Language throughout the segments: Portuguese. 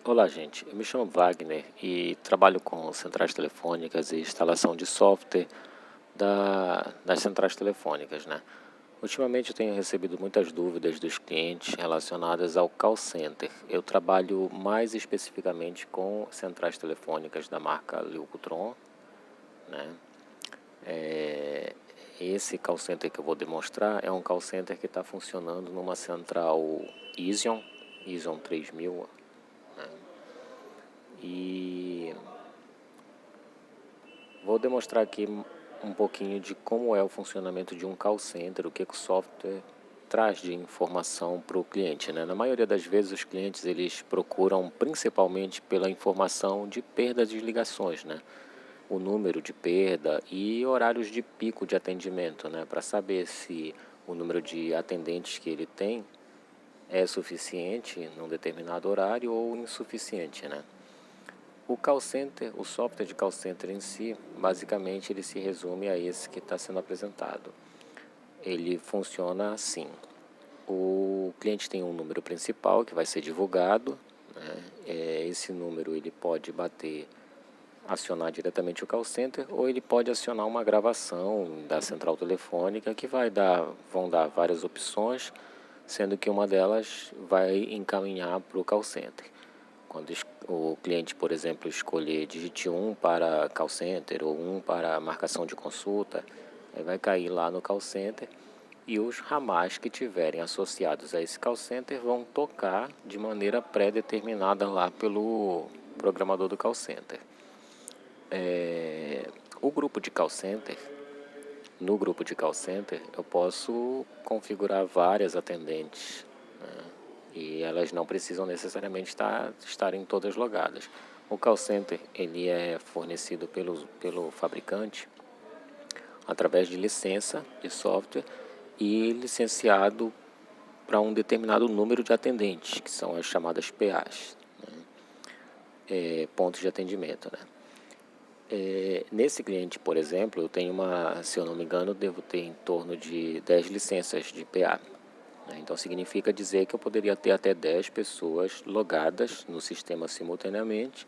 Olá, gente. Eu me chamo Wagner e trabalho com centrais telefônicas e instalação de software das centrais telefônicas, né? Ultimamente eu tenho recebido muitas dúvidas dos clientes relacionadas ao call center. Eu trabalho mais especificamente com centrais telefônicas da marca Leucotron, né? Esse call center que eu vou demonstrar é um call center que está funcionando numa central Ision 3000, e vou demonstrar aqui um pouquinho de como é o funcionamento de um call center, o que o software traz de informação para o cliente, né? Na maioria das vezes os clientes eles procuram principalmente pela informação de perda de ligações, né? O número de perda e horários de pico de atendimento, né? Para saber se o número de atendentes que ele tem é suficiente num determinado horário ou insuficiente, né? O call center, o software de call center em si, basicamente ele se resume a esse que está sendo apresentado. Ele funciona assim: o cliente tem um número principal que vai ser divulgado, né? Esse número ele pode acionar diretamente o call center, ou ele pode acionar uma gravação da central telefônica que vão dar várias opções, sendo que uma delas vai encaminhar para o call center. Quando o cliente, por exemplo, escolher digite 1 para call center ou 1 para marcação de consulta, aí vai cair lá no call center e os ramais que tiverem associados a esse call center vão tocar de maneira pré-determinada lá pelo programador do call center. O grupo de call center, no grupo de call center, eu posso configurar várias atendentes, né? E elas não precisam necessariamente estarem todas logadas. O call center ele é fornecido pelo fabricante através de licença de software e licenciado para um determinado número de atendentes, que são as chamadas PAs, né? Pontos de atendimento, né? Nesse cliente, por exemplo, eu tenho se eu não me engano, devo ter em torno de 10 licenças de PA. Então significa dizer que eu poderia ter até 10 pessoas logadas no sistema simultaneamente.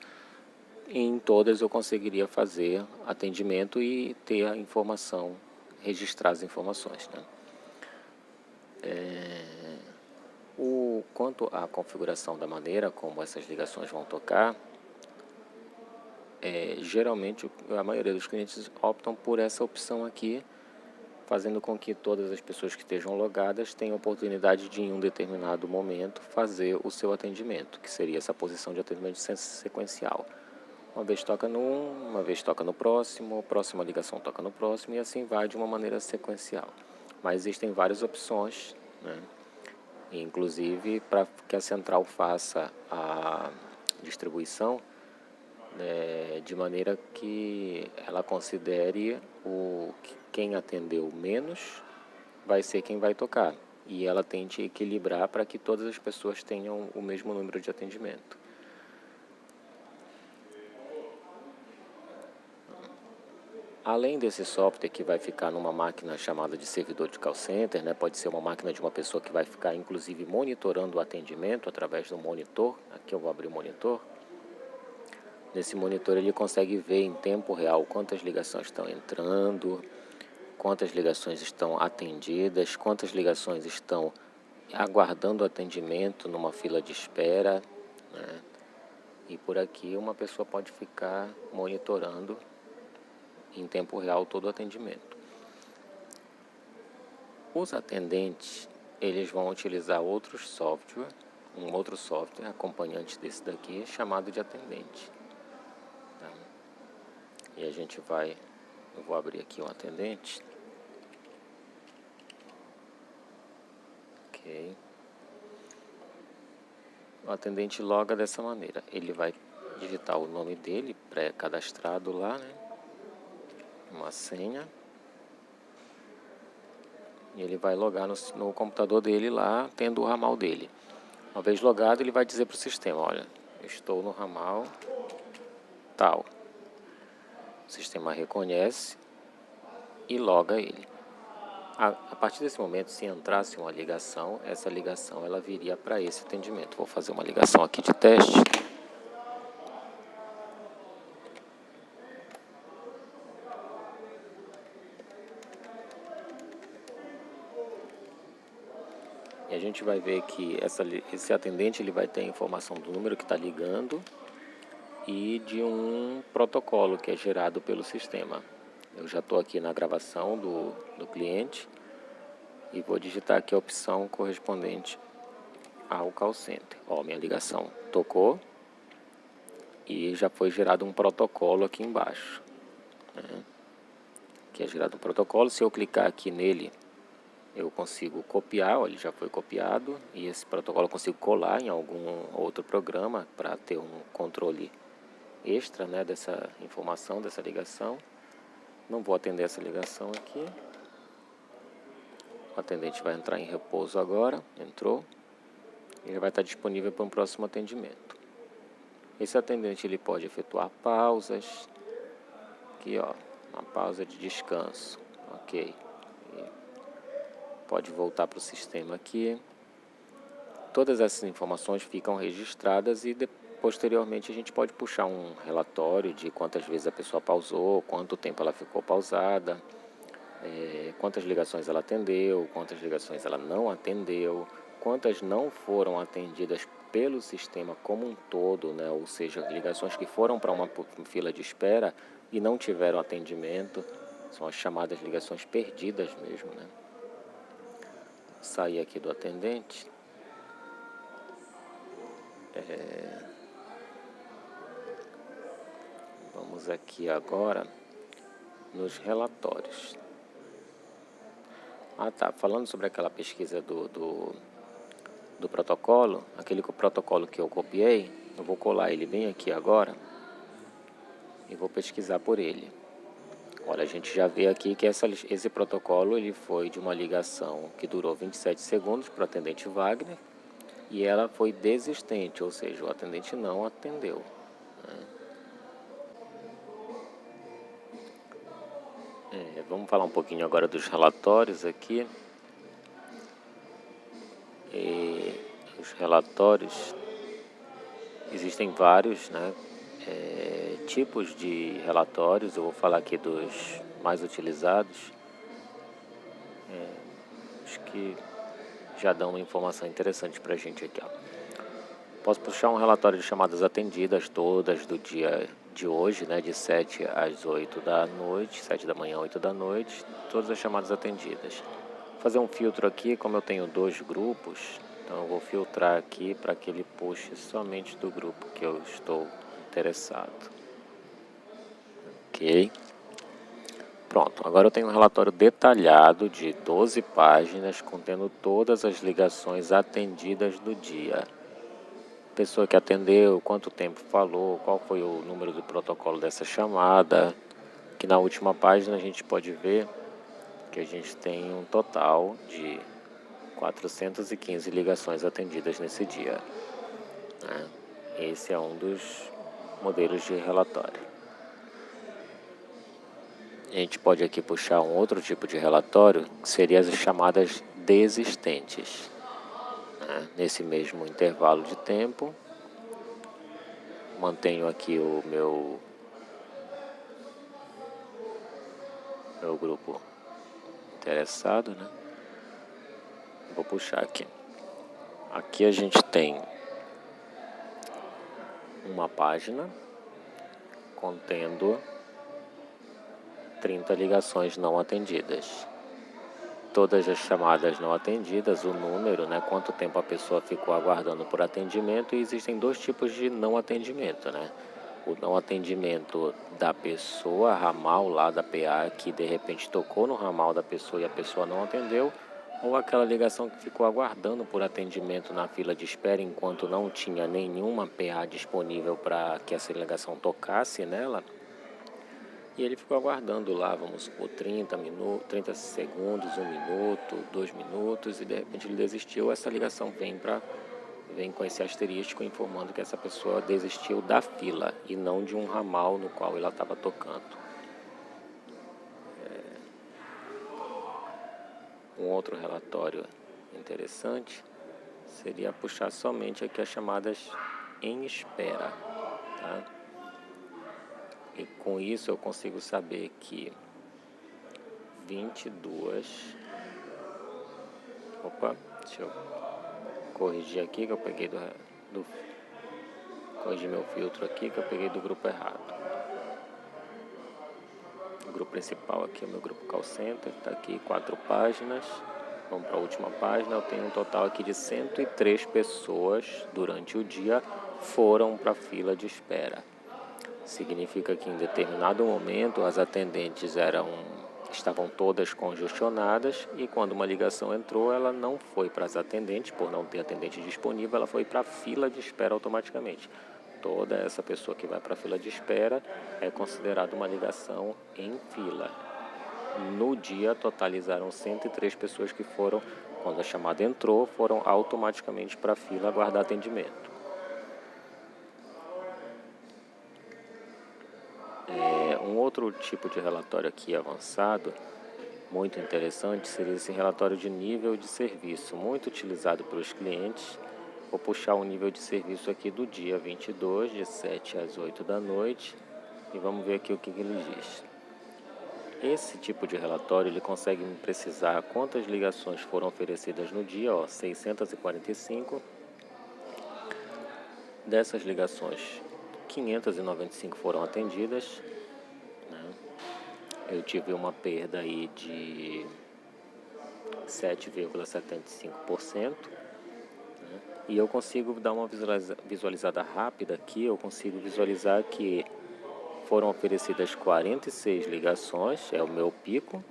E em todas eu conseguiria fazer atendimento e ter a informação, registrar as informações, né? Quanto à configuração da maneira como essas ligações vão tocar, geralmente a maioria dos clientes optam por essa opção aqui, fazendo com que todas as pessoas que estejam logadas tenham a oportunidade de, em um determinado momento, fazer o seu atendimento, que seria essa posição de atendimento sequencial. Uma vez toca uma vez toca no próximo, a próxima ligação toca no próximo, e assim vai de uma maneira sequencial. Mas existem várias opções, né? Inclusive para que a central faça a distribuição, de maneira que ela considere quem atendeu menos vai ser quem vai tocar, e ela tente equilibrar para que todas as pessoas tenham o mesmo número de atendimento. Além desse software que vai ficar numa máquina chamada de servidor de call center, né, pode ser uma máquina de uma pessoa que vai ficar inclusive monitorando o atendimento através do monitor. Aqui eu vou abrir o monitor. Nesse monitor ele consegue ver em tempo real quantas ligações estão entrando, quantas ligações estão atendidas, quantas ligações estão aguardando atendimento numa fila de espera, né? E por aqui uma pessoa pode ficar monitorando em tempo real todo o atendimento. Os atendentes, eles vão utilizar um outro software acompanhante desse daqui, chamado de atendente. Tá? E eu vou abrir aqui um atendente. Ok. O atendente loga dessa maneira. Ele vai digitar o nome dele, pré-cadastrado lá, né? Uma senha. E ele vai logar no computador dele lá, tendo o ramal dele. Uma vez logado, ele vai dizer para o sistema: olha, eu estou no ramal tal. O sistema reconhece e loga ele. A partir desse momento, se entrasse uma ligação, essa ligação ela viria para esse atendimento. Vou fazer uma ligação aqui de teste. gente vai ver que esse atendente ele vai ter a informação do número que está ligando e de um protocolo que é gerado pelo sistema. Eu já estou aqui na gravação do cliente e vou digitar aqui a opção correspondente ao call center. Ó, minha ligação tocou e já foi gerado um protocolo aqui embaixo, né? Que é gerado um protocolo. Se eu clicar aqui nele, eu consigo copiar, ó, ele já foi copiado, e esse protocolo eu consigo colar em algum outro programa para ter um controle extra, né, dessa informação, dessa ligação. Não vou atender essa ligação aqui. O atendente vai entrar em repouso agora, entrou, e já vai estar disponível para um próximo atendimento. Esse atendente ele pode efetuar pausas, aqui ó, uma pausa de descanso, ok. Pode voltar para o sistema aqui. Todas essas informações ficam registradas e posteriormente a gente pode puxar um relatório de quantas vezes a pessoa pausou, quanto tempo ela ficou pausada, quantas ligações ela atendeu, quantas ligações ela não atendeu, quantas não foram atendidas pelo sistema como um todo, né? Ou seja, ligações que foram para uma fila de espera e não tiveram atendimento, são as chamadas ligações perdidas mesmo, né? Sair aqui do atendente. Vamos aqui agora nos relatórios. Falando sobre aquela pesquisa do protocolo, aquele protocolo que eu copiei, eu vou colar ele bem aqui agora e vou pesquisar por ele. Olha, a gente já vê aqui que esse protocolo ele foi de uma ligação que durou 27 segundos para o atendente Wagner e ela foi desistente, ou seja, o atendente não atendeu, né? Vamos falar um pouquinho agora dos relatórios aqui. Os relatórios, existem vários, né, tipos de relatórios. Eu vou falar aqui dos mais utilizados, os que já dão uma informação interessante para a gente aqui, ó. Posso puxar um relatório de chamadas atendidas todas do dia de hoje, né, de 7 às 8 da noite, 7 da manhã, 8 da noite, todas as chamadas atendidas. Fazer um filtro aqui, como eu tenho 2 grupos, então eu vou filtrar aqui para que ele puxe somente do grupo que eu estou interessado. Ok. Pronto, agora eu tenho um relatório detalhado de 12 páginas, contendo todas as ligações atendidas do dia. Pessoa que atendeu, quanto tempo falou, qual foi o número do protocolo dessa chamada. Que na última página a gente pode ver que a gente tem um total de 415 ligações atendidas nesse dia, né? Esse é um dos modelos de relatório. A gente pode aqui puxar um outro tipo de relatório, que seria as chamadas desistentes, né? Nesse mesmo intervalo de tempo, mantenho aqui o meu grupo interessado, né? Vou puxar aqui. Aqui a gente tem uma página contendo 30 ligações não atendidas. Todas as chamadas não atendidas, o número, né, quanto tempo a pessoa ficou aguardando por atendimento, e existem 2 tipos de não atendimento, né? O não atendimento da pessoa, ramal lá da PA, que de repente tocou no ramal da pessoa e a pessoa não atendeu, ou aquela ligação que ficou aguardando por atendimento na fila de espera enquanto não tinha nenhuma PA disponível para que essa ligação tocasse nela. E ele ficou aguardando lá, vamos supor, 30 segundos, 1 minuto, 2 minutos, e de repente ele desistiu. Essa ligação vem com esse asterístico informando que essa pessoa desistiu da fila e não de um ramal no qual ela estava tocando. Um outro relatório interessante seria puxar somente aqui as chamadas em espera, tá? E com isso eu consigo saber que 22... Opa, deixa eu corrigir aqui que eu peguei corrigir meu filtro aqui que eu peguei do grupo errado. O grupo principal aqui é o meu grupo Call Center, está aqui 4 páginas. Vamos para a última página. Eu tenho um total aqui de 103 pessoas durante o dia foram para a fila de espera. Significa que em determinado momento as atendentes estavam todas congestionadas e quando uma ligação entrou, ela não foi para as atendentes, por não ter atendente disponível, ela foi para a fila de espera automaticamente. Toda essa pessoa que vai para a fila de espera é considerada uma ligação em fila. No dia, totalizaram 103 pessoas que foram, quando a chamada entrou, foram automaticamente para a fila aguardar atendimento. Um outro tipo de relatório aqui avançado, muito interessante, seria esse relatório de nível de serviço, muito utilizado pelos clientes. Vou puxar o nível de serviço aqui do dia 22, de 7 às 8 da noite, e vamos ver aqui o que ele diz. Esse tipo de relatório, ele consegue me precisar quantas ligações foram oferecidas no dia, 645. Dessas ligações, 595 foram atendidas, né? Eu tive uma perda aí de 7,75%, né? E eu consigo dar uma visualizada rápida aqui, eu consigo visualizar que foram oferecidas 46 ligações, é o meu pico,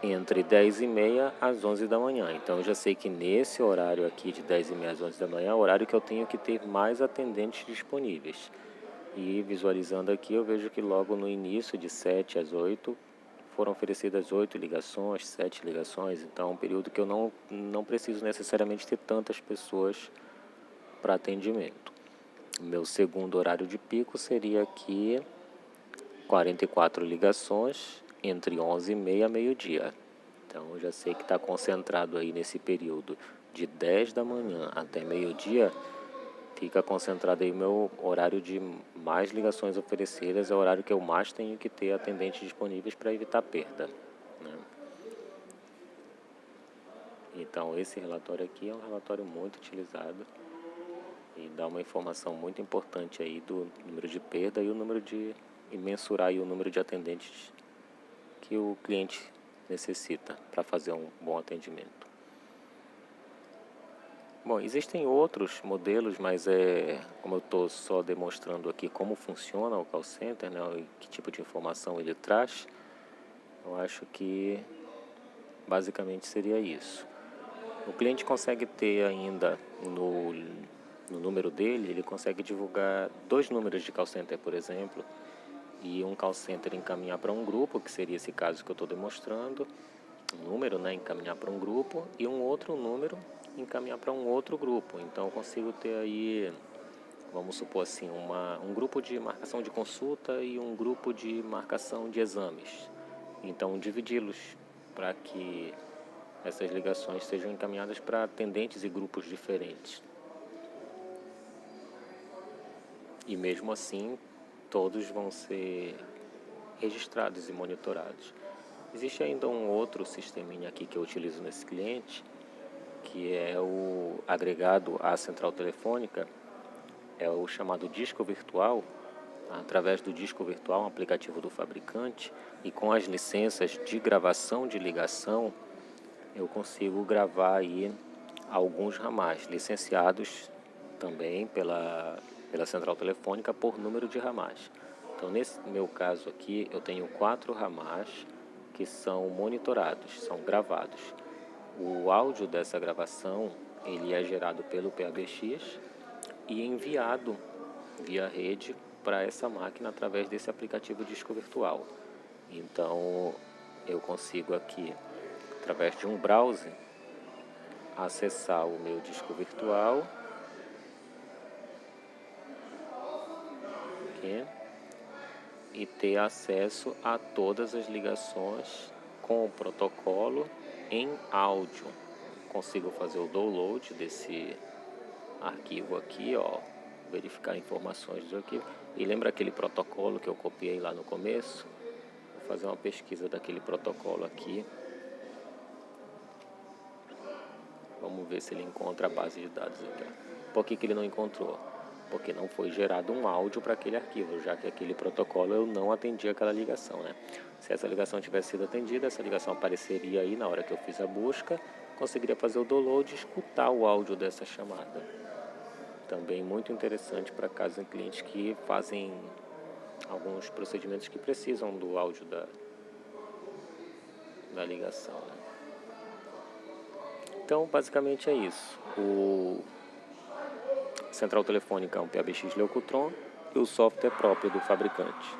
entre 10h30 às 11 da manhã. Então, eu já sei que nesse horário aqui de 10h30 às 11 da manhã é o horário que eu tenho que ter mais atendentes disponíveis. E visualizando aqui, eu vejo que logo no início, de 7 às 8, foram oferecidas 8 ligações, 7 ligações. Então, é um período que eu não preciso necessariamente ter tantas pessoas para atendimento. Meu segundo horário de pico seria aqui 44 ligações entre 11h30 e meio-dia. Então, eu já sei que está concentrado aí nesse período de 10 da manhã até meio-dia, fica concentrado aí o meu horário de mais ligações oferecidas, é o horário que eu mais tenho que ter atendentes disponíveis para evitar perda, né? Então, esse relatório aqui é um relatório muito utilizado e dá uma informação muito importante aí do número de perda e mensurar aí o número de atendentes que o cliente necessita para fazer um bom atendimento. Bom, existem outros modelos, mas como eu estou só demonstrando aqui como funciona o call center, né, e que tipo de informação ele traz, eu acho que basicamente seria isso. O cliente consegue ter ainda no número dele, ele consegue divulgar 2 números de call center, por exemplo, e um call center encaminhar para um grupo, que seria esse caso que eu estou demonstrando, um número, né, encaminhar para um grupo, e um outro número encaminhar para um outro grupo. Então eu consigo ter aí, vamos supor assim, um grupo de marcação de consulta e um grupo de marcação de exames. Então dividi-los para que essas ligações sejam encaminhadas para atendentes e grupos diferentes. E mesmo assim, todos vão ser registrados e monitorados. Existe ainda um outro sisteminha aqui que eu utilizo nesse cliente, que é o agregado à central telefônica, é o chamado disco virtual. Através do disco virtual, um aplicativo do fabricante, e com as licenças de gravação de ligação, eu consigo gravar aí alguns ramais, licenciados também pela central telefônica por número de ramais. Então, nesse meu caso aqui, eu tenho 4 ramais que são monitorados, são gravados. O áudio dessa gravação, ele é gerado pelo PABX e enviado via rede para essa máquina através desse aplicativo disco virtual. Então, eu consigo aqui, através de um browser, acessar o meu disco virtual aqui, e ter acesso a todas as ligações com o protocolo em áudio. Consigo fazer o download desse arquivo aqui, verificar informações do arquivo. E lembra aquele protocolo que eu copiei lá no começo? Vou fazer uma pesquisa daquele protocolo aqui. Vamos ver se ele encontra a base de dados aqui. Por que ele não encontrou? Porque não foi gerado um áudio para aquele arquivo, já que aquele protocolo eu não atendi aquela ligação, né? Se essa ligação tivesse sido atendida, essa ligação apareceria aí na hora que eu fiz a busca, conseguiria fazer o download e escutar o áudio dessa chamada. Também muito interessante para casos em clientes que fazem alguns procedimentos que precisam do áudio da ligação, né? Então, basicamente é isso. O central telefônica é um PBX Leucotron e o software próprio do fabricante.